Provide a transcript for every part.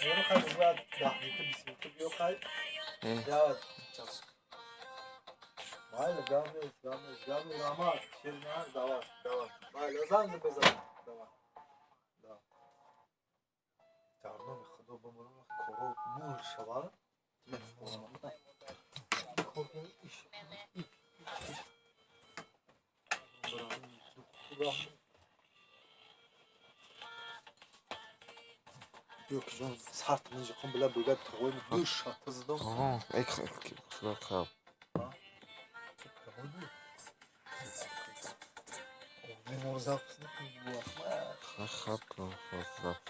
یارو خیلی باید 10 میتر 20 میتر بیو خیلی جواد مایل جام رحمت شیرینه دعوت مایل زنگ بزن دعوت جانم خدا بمرم کارو نور شود Yok canım sartınca komple böyle tavayı bir şatızdım. Aha, şuna kap. Ne morzapsın bu akma. Kap kap.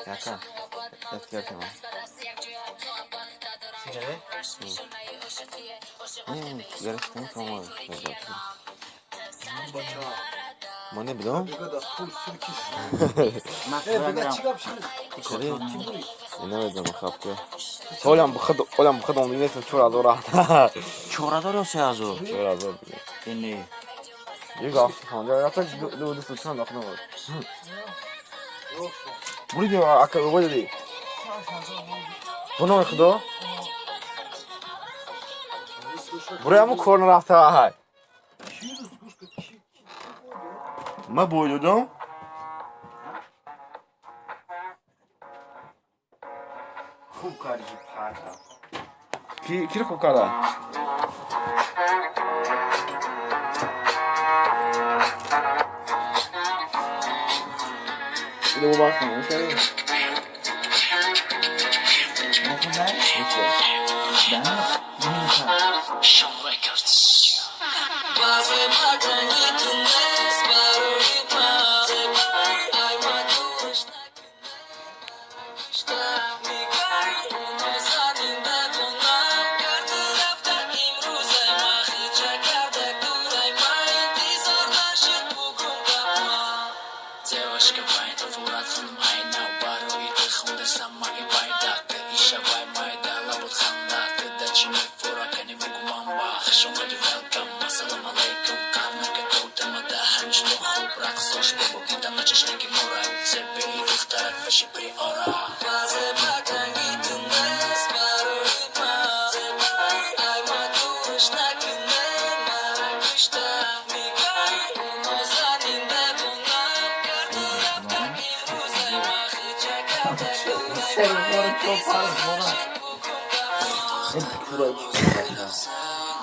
Yaka. Eski yapma. Sigara? Yarıştığını tamam. Baca. Ma ne bileyim? Ne kadar full sürküş. Ben çıkıp şimdi. Ne vereceğim kapıya? Olam bu kadar onu yine çora doğru. Çora doğru yazıyor. Çora doğru. Dinle. Bir gafı falan. Ya yatak doğru sıçan aklıma var. Bunu diyor akıl böyle değil. Bunu okudu. Buraya mı korner attı ha? Ma boyludum. खूब कारी फाटा. Ki خوب کرده. Bir de bu baksana. Hoş geldin.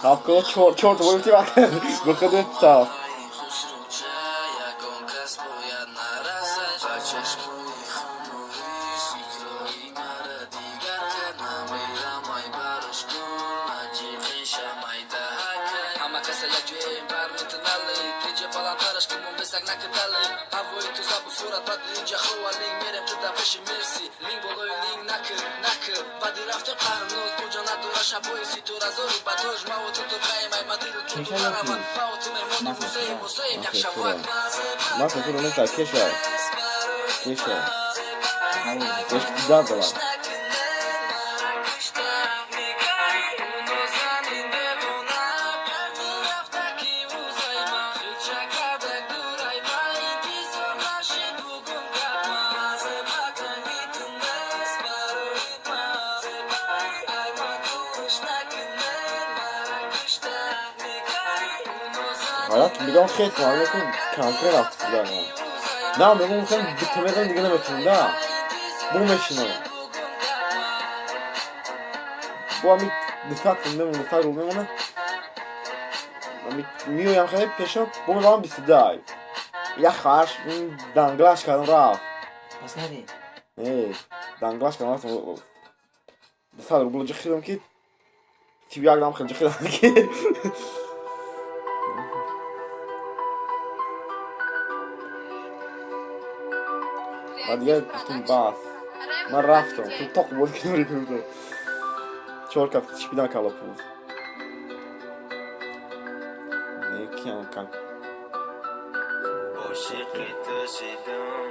Kapka çort boyutu bak. Bu kadar sağ. Ama kasa ya Yarışkımın besek nakı dalim Havoyu tuza bu surat Badi ince hova ling Merem tıda peşi mirsi Ling boloy ling nakı Badi rafte qarnoz Bu cana dura şaboy Situra zori batoj Mao tutu kayım ay madiru tutu karavan Mao tume moni musayim musayim yak şavak Nasıl sonra mesela keşke. Keşke. Keşke güzel de var. Hayat bir de şey var ne kadar kanker yaptık yani. Ne yapayım bu sen bir temelde bir gelemedim da. Bu meşine. Bu amik dikkat edin mi dikkat olmuyor ama. Amik miyo yan hep peşop bu zaman bir sidai. Ya xaş danglaş kan raf. Paskari. Danglaş kan raf. Dikkat bu jixidam ki. Tibiyagdam xil jixidam ki. بعد گفتم باز من رفتم تو تاق بود که می‌ریختم چهار کف چیپیدن کلاپوز نیکیم کن عاشقی تو شدم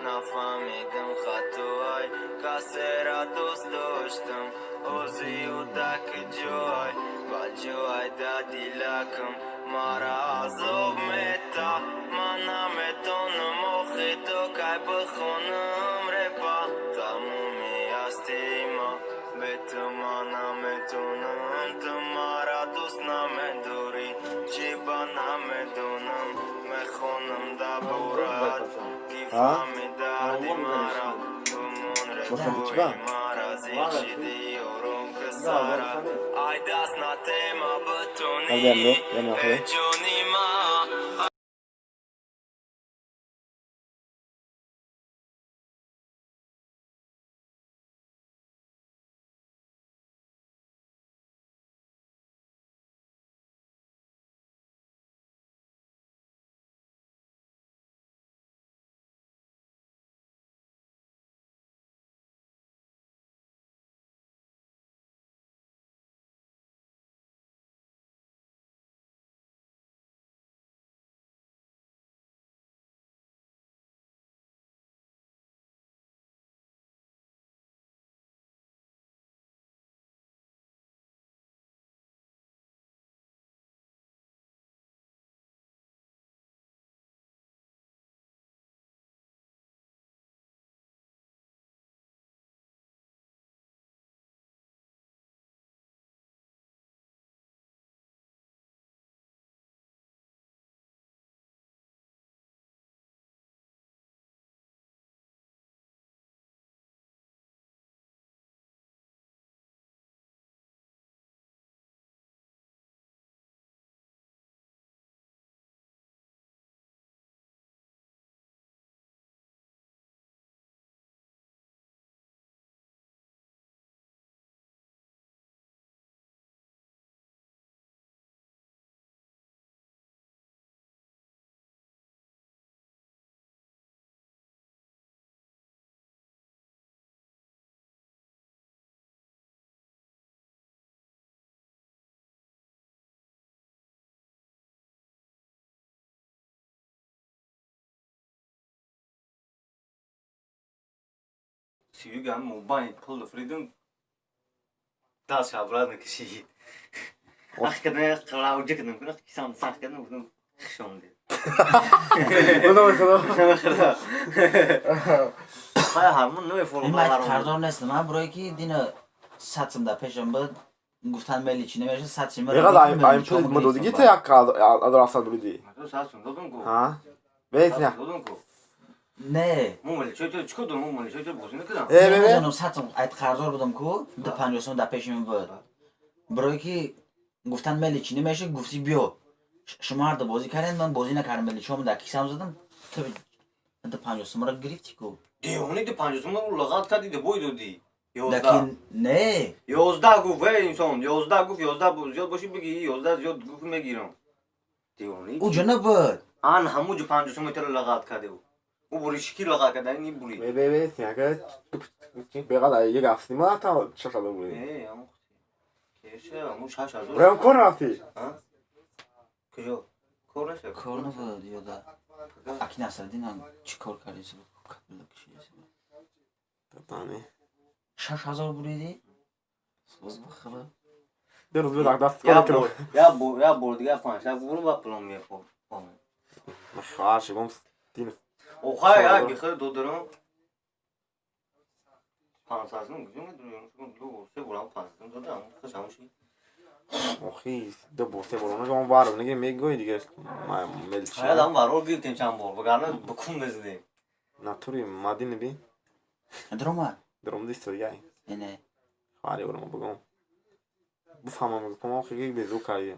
نفهمیدم خطای کسی را دوست داشتم اوزی و دک جای و جای دادی لکم مرا عذاب میتا من نمیتونم آخی تو که بخونم رپا تمومی هستی ما به تو من نمیتونم تو مرا دوست نمیداری چی با نمیدونم میخونم دبورت کی فهمی دردی مرا بمون رپوی مرا زیخی دیورم که سارا ای دست نتیما بتونی به جونی ما Suyugan mobil pul fridun das kabran kişi. Hakikaten kılavcık ne kadar kisam sakın bunu şomdi. Bunu bakalım. Hay harmun ne falan من var. قرارداد نیستم من برای کی دینا ساتم در پیشم بود گفتن ملی چی نمیشه ساتم Ne kadar ayım pul mu dodi git ya adar asad dodi. Sasun dodun ko. Ha? Beyt ne? Dodun ko. نه Mumali çöçö çıkıyordu mumali çöçö bozun ne kadar. نمیدونم ساتم ایت قرارداد بودم کو ده 50 در پیشم بود برای کی گفتن ملی چی نمیشه گفتی بیا شما هر دو بازی کردین من بازی نکردم ملی چون در کیسم زدم تو ده 50 را گرفتی کو Devoni de pancosunu ulagat kadi de boy dodi. Yozda. لکن نه Yozda guf ve insan. Yozda guf yozda bu ziyod başı bigi yozda ziyod guf megiram. Devoni. او جا نبود آن همون جو 500 متر لغات کرده او. او بوریش کی لغات کرده نی بوری. به سیاگه بقدر یک هفته ما تا چه شده بود. همون کیشه همون 6000. برام کار رفتی. ها؟ کجا؟ کار نشه. کار نبود یادا اکی نصدین هم چی کار کردیسی بود کبیل کشیدیسی بود تمام. 6000 بریدی؟ سوز بخبر در روز بعد دست کار کردم. یا برد یا 500 برو با پلان میخوام. خواهش بام تین. او خواهی اگه خیلی دو درم 500 میگم دو سه برام 500 دادم خوشموشی. آخی دو بوسه برام نگم وارم نگه میگوی دیگه ما ملچ. شاید هم وارو گیرتیم چند بار بگرنه بکن نزدیم. ناتوری مادی نبی. درم دیستوریای. اینه خواهی برام بگم. بفهمم که خیلی بیزو کاریه.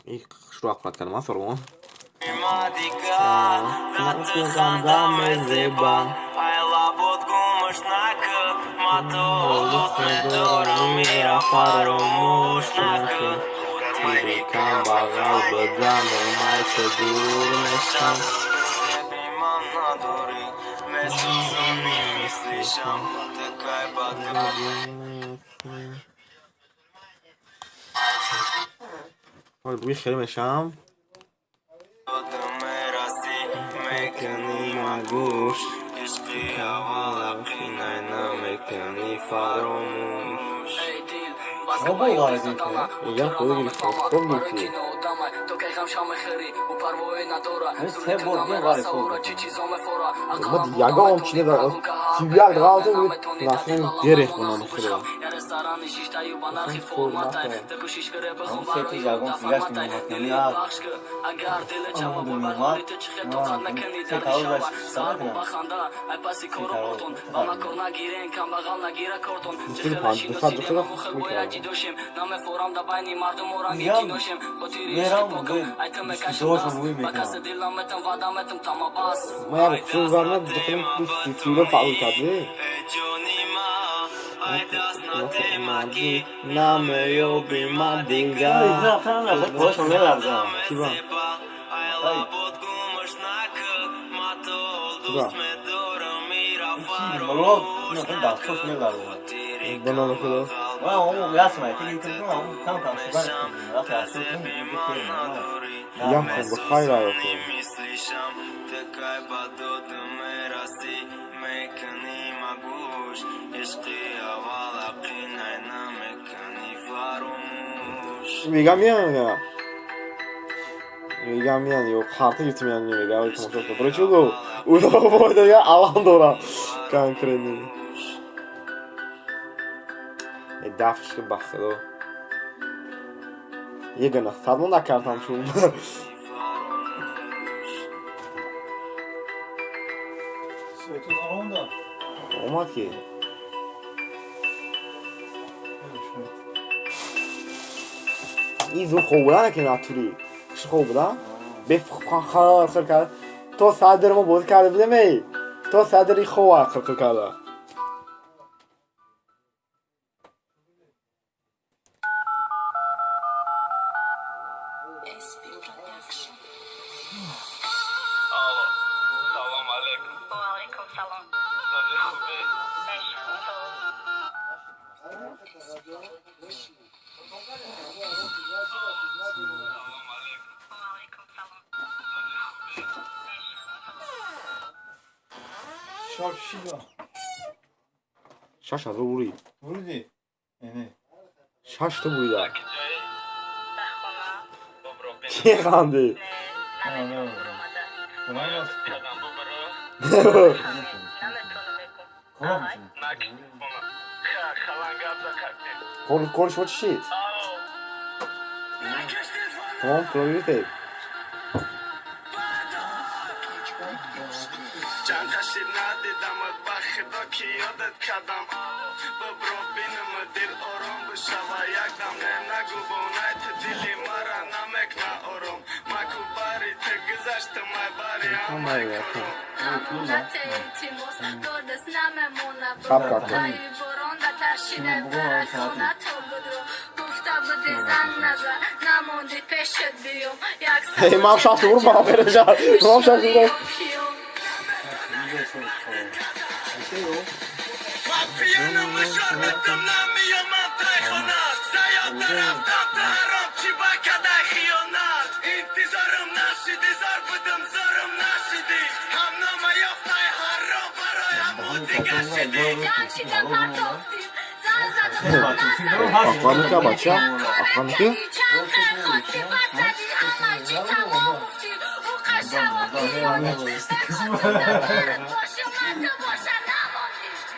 این شروع کنید کلمه سرمون. حالا بوی خیلی میشم. مکنی مگوش عشقی اول اقینای نمکنی فراموش بابا غالبی که میگم خدا گیرید کن گیرید تو که هم شام خیری و پروایی نداره سه بار یه غالب بود چی چیزا مفورا ما دیگه هم چینه داره سیبیل غالطه بود نسیم دیره خونم خیلی رستوران شش تا یو بنرخی فرمت تو کوشش करे بخون سه جاگون فیگاش میموند یعنی اگر دل چما ببری تو چه تو خود نکنی در شب سال بخنده ای پاسی کورباتون با ما کور نگیرین کم بغل نگیره کارتون چه خلاشی نسیدیم مخل باید جدوشیم نام فورم دا بینی مردم ورم یکی دوشیم خاطری عشق بکن ایتم کشم دست بکس دلمتم وادمتم تمام باس ما یه بخشون ورنه دخلیم سیتیره فعال کرده نامه یو بیمان دیگر رفتم نخواهد باشم نلرزم چی با؟ والله نخواهد دستوش نلرزم بنامه خدا من اون یاسمه تیگه کردم اون کم کم شبر کردم وقتی اصلا یم خون بخیر آیا خون Такая подода мы расти, мы не могуш, ишки авала кинай на мекани фарумуш. میگم یو kartı gitmeyen میگه اوی تماشا کن برای چو گو اولا باید یا الان دورم کنکرنی دفعش که بخته دو یه گناه سرمون نکردم چون Svetu onda. اومد که این زو خوب بودن که نتوری کش خوب بودن بفخ خواهر خل کرد تو صدر ما بود کرده بودم ای تو صدری خواه خل کرده Salam alaikum. Alaikum salam. Sade khube. Alaikum salam. Şarkı şişa. شاش از رو بوری Vurdu. Yani. شاش تو بوری در Bexona. چیه خنده Ne oldu? Buna ne oldu? Nametonu bekum. Kolay mısın? konuşma çişit tamam problem değil Can taşır nadidam baxda ki yadat kadam Babro benim dil orom bu şava yakdam ne nagu bonayt dili mara namek na orom Maku bari te gizashtam ay bari amay korom خب کاکا هی ما شاش تو برو بره جا ما شاش تو برو Piyanımı şarbetim namiyom antaykhona Zayat taraftan taharom çiba kadar hiyonat İntizarım naşidi zarfıdım zarım naşidi Hamnama yaftay harram baray amudi gaşidi Afganlık'a bak ya Afganlık'ı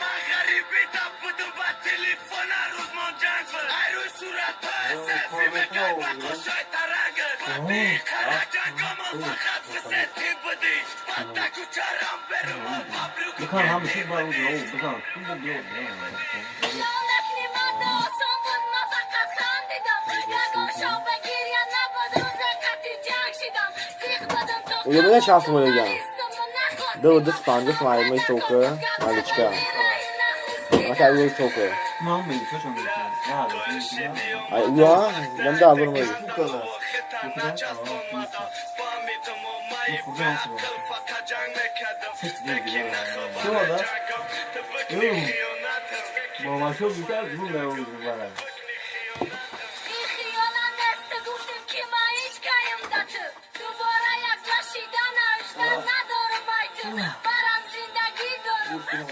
Magharibi tapıdım ba telefona ruzmon jangfı Ayru surata esesimi kalba koşay tarangı Bati karacan kamal fakat fısetti bıdı Batak uçaram berim o pablu Bu kan ham bir şey var oldu. Bu kan. Bu diyor. Uyumuna şansım öyle gel Dur spanjı smaymayı soğukı Maliçka Maka uyuyu soğukı Mal mıydı? Kaç oldu? Ne yapıyorsun? Ay uya ben de alırım öyle Bu kadar. Şu anda Baba çok güzel bu ne oldu bana?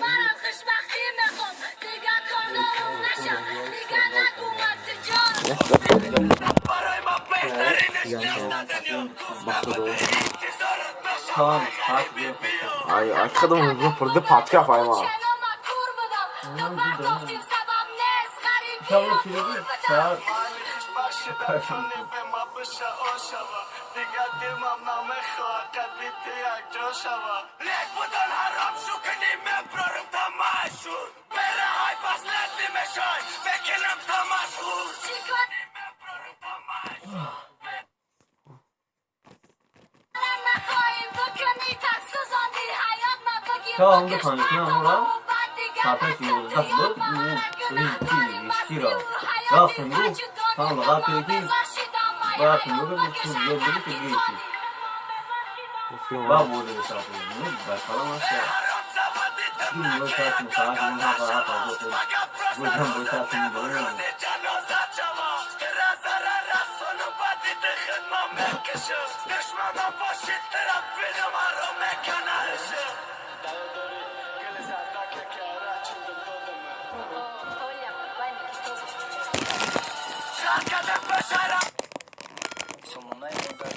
Baran kış vakti mekom Diga kordorun naşa Diga nagumati Başladı. Tamam. Takip yok. Ay arkada mı burada patka fayma. Tamam şimdi saat. Tamam da tanışın ama zaten şimdi da bu ilişki ra. Zaten bu tamam zaten ki zaten bu bir yolculuk gibi. Ben bu da zaten bunu bakalım aşağı. Bu zaten sakin hava fazla. Bu yüzden bu zaten böyle. Düşmana başı taraf benim arama kanalışım. Şarkıda başarı. Sonuna kadar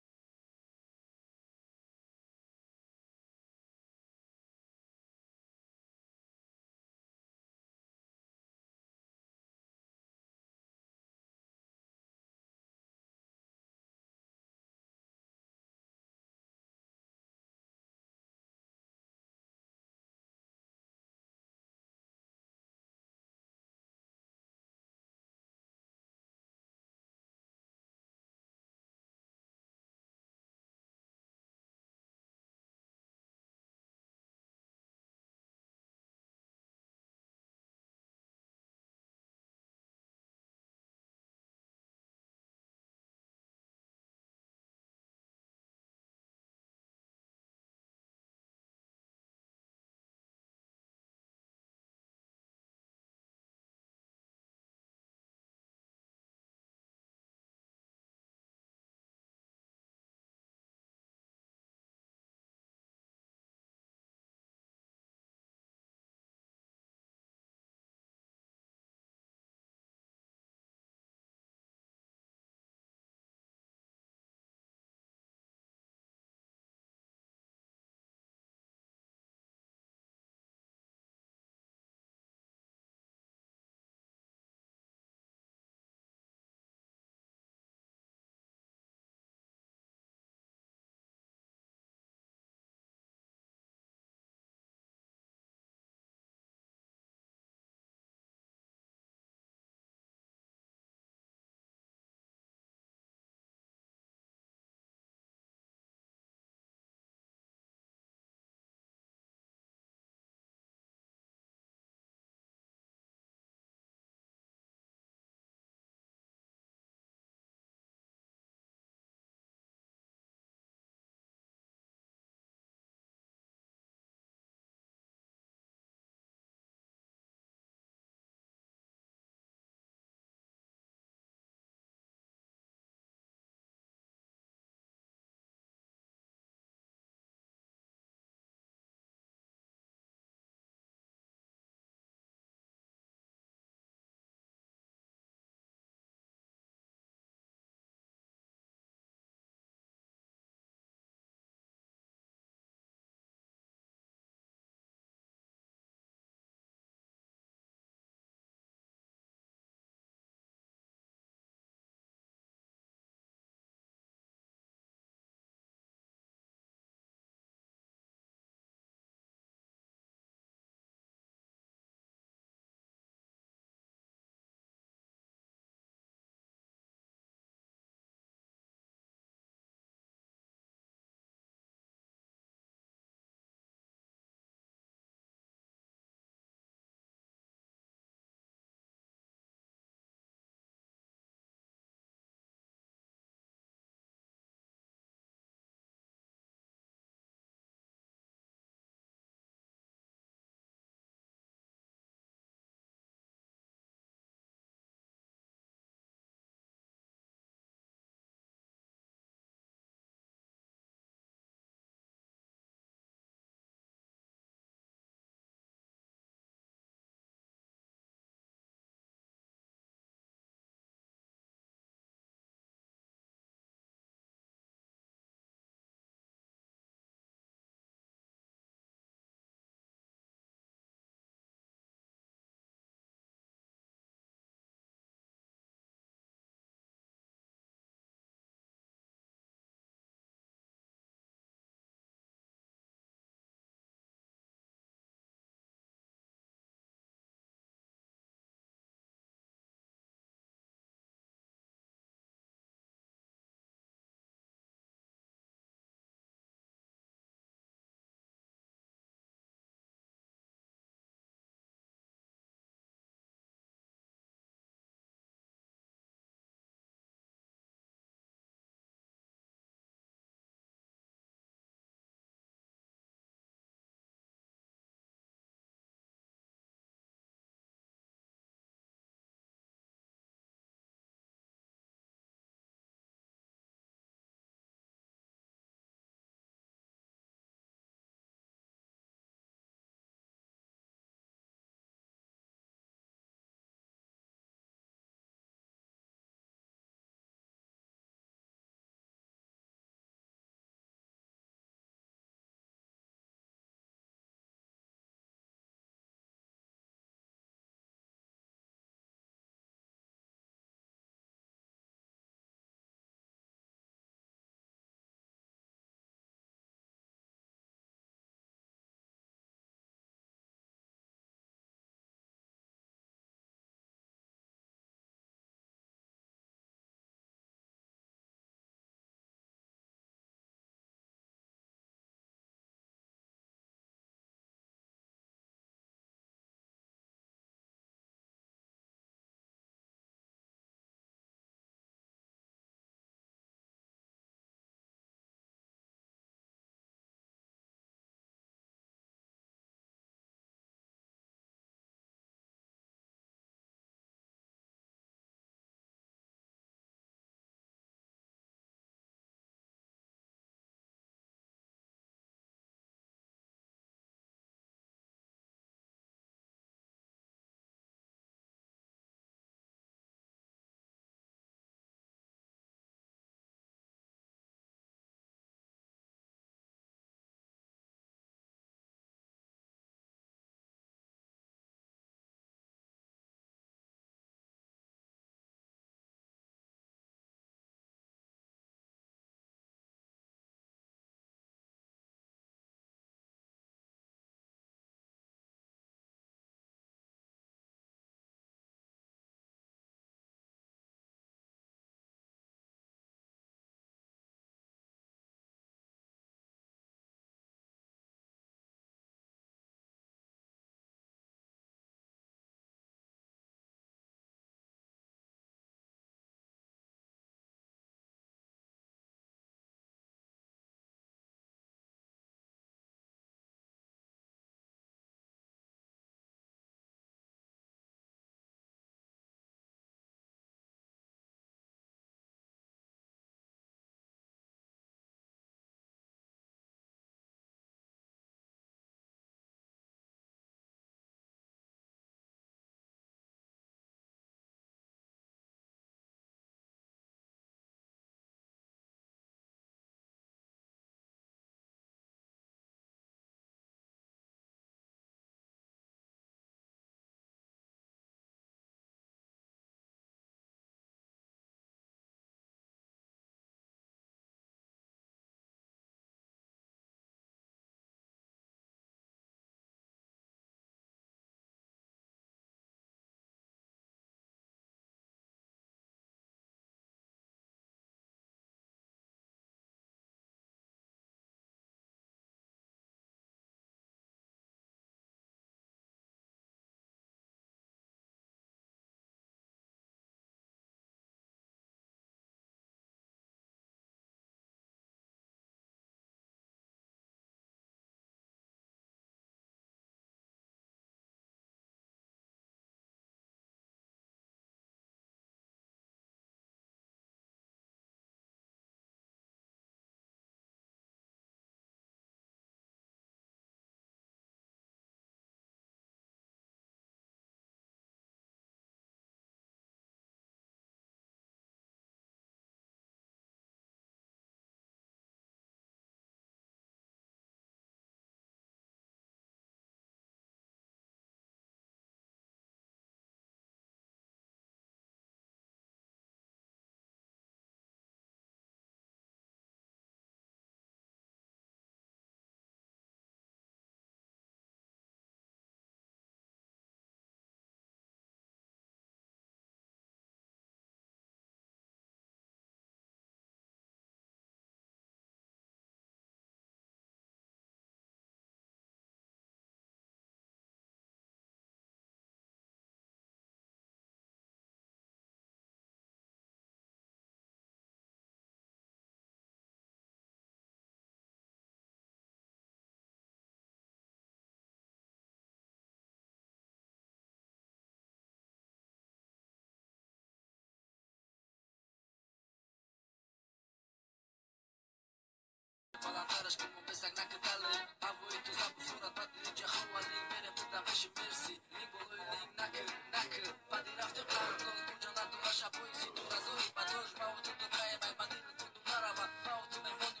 سرش کن و بزنگ نکدالی هوای تو زب و صورت بد اینجا خوالی میرم تو در پیش مرسی لینگ بلوی لینگ نکه بدی رفته قرنوز اونجا نداره شبایی سی تو رزوی بدوش موتو تو قای بای بدی رو تو نروا موتو میمونی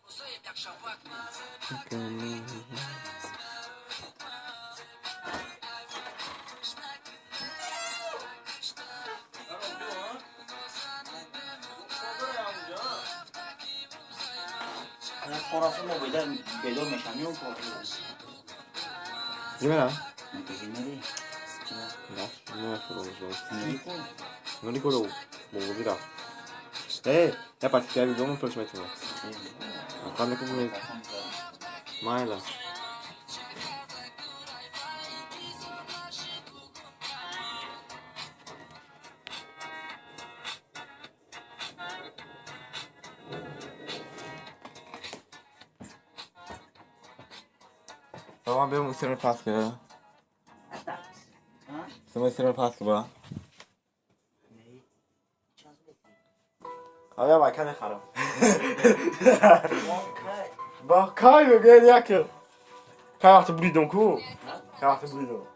موزه یک شبک خراسان ما بیدار میشم میون پاکی میرم نکشی نری نه شروع نری کن non ricordo muovi là è partita di domo per smettere ma quando come mai là Tamam benim ısırır pas gibi. Sana ısırır pas gibi. Abi bak ne خراب. Bak kayıyor gel yakıyor. Kay وقتی بریدم کو. Kay وقتی بریدم.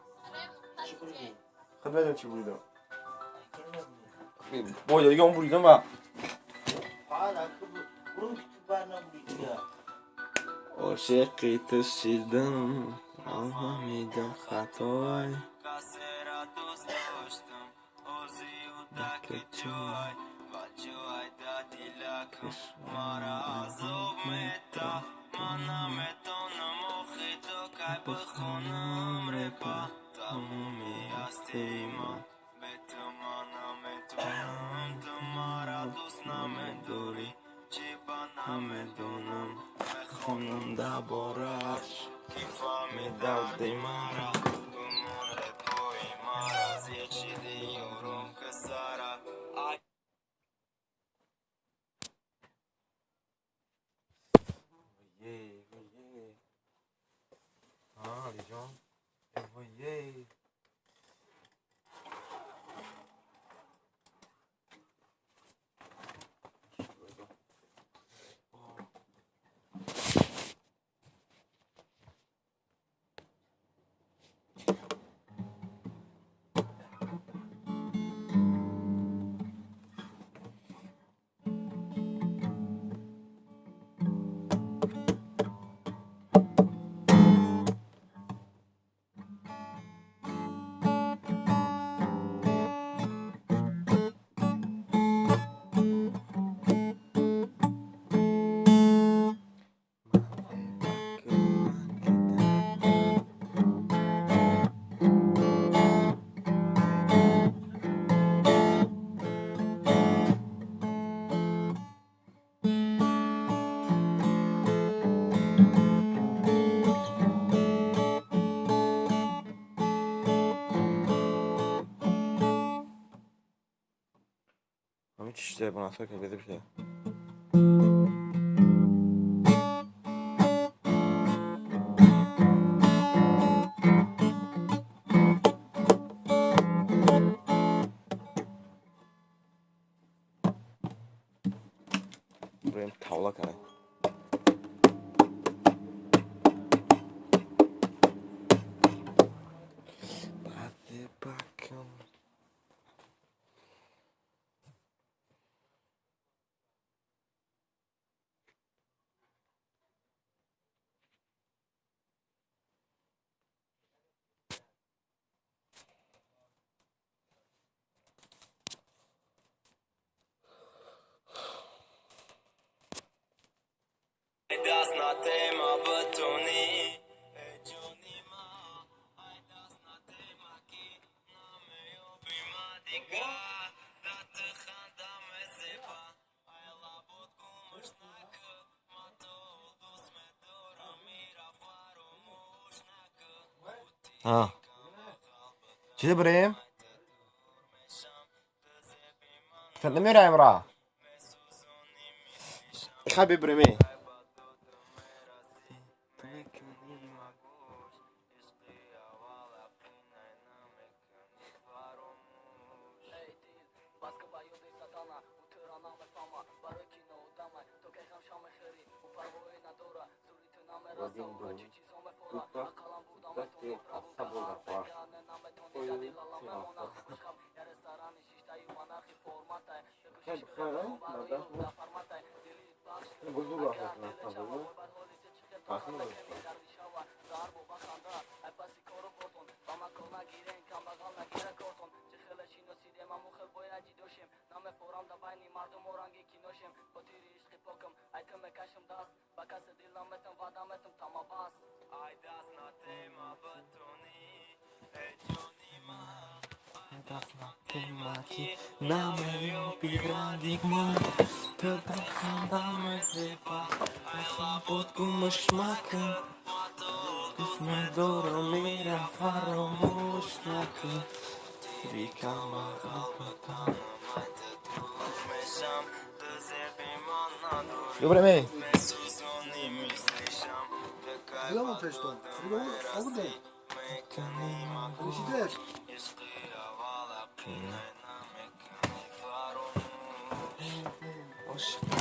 خود بدون چی بریدم. با دیگه اون بریدم با. عاشقی تو شیدم فهمیدم خطای دکه چای بچه‌های دادیلکش مرا عذاب میتا من نمیتونم خیتا که بخونم رپا تمومی هستی من به تو من نمیتونم تو مرا دوست نمیداری چی با نمیدونم بخونم دربارش کی فهمیده دی مرا گمان رپای مرا زیر شدی یارم که سرا Ali John. Voyez. همین چیزه بنا که بده بشه بریم تاولا کنه بعد بکم دست نتیم بتونی جونی ما ای دست نتیم کی نمیو بیما دیگه دست خندم زیبا ای لابد گمش نکه ما تو دوست میدارم میرا فراموش نکه چی بریم؟ sen nemiyor Emrah? خبي بريمي Rodin tutsak ki hasta burada var. Oyun siyahta. Hep kara, nada bu. Buzu bakıyorsun hasta burada. Kasım olur. Добре, ме. Главно фештон. Огде. Решите.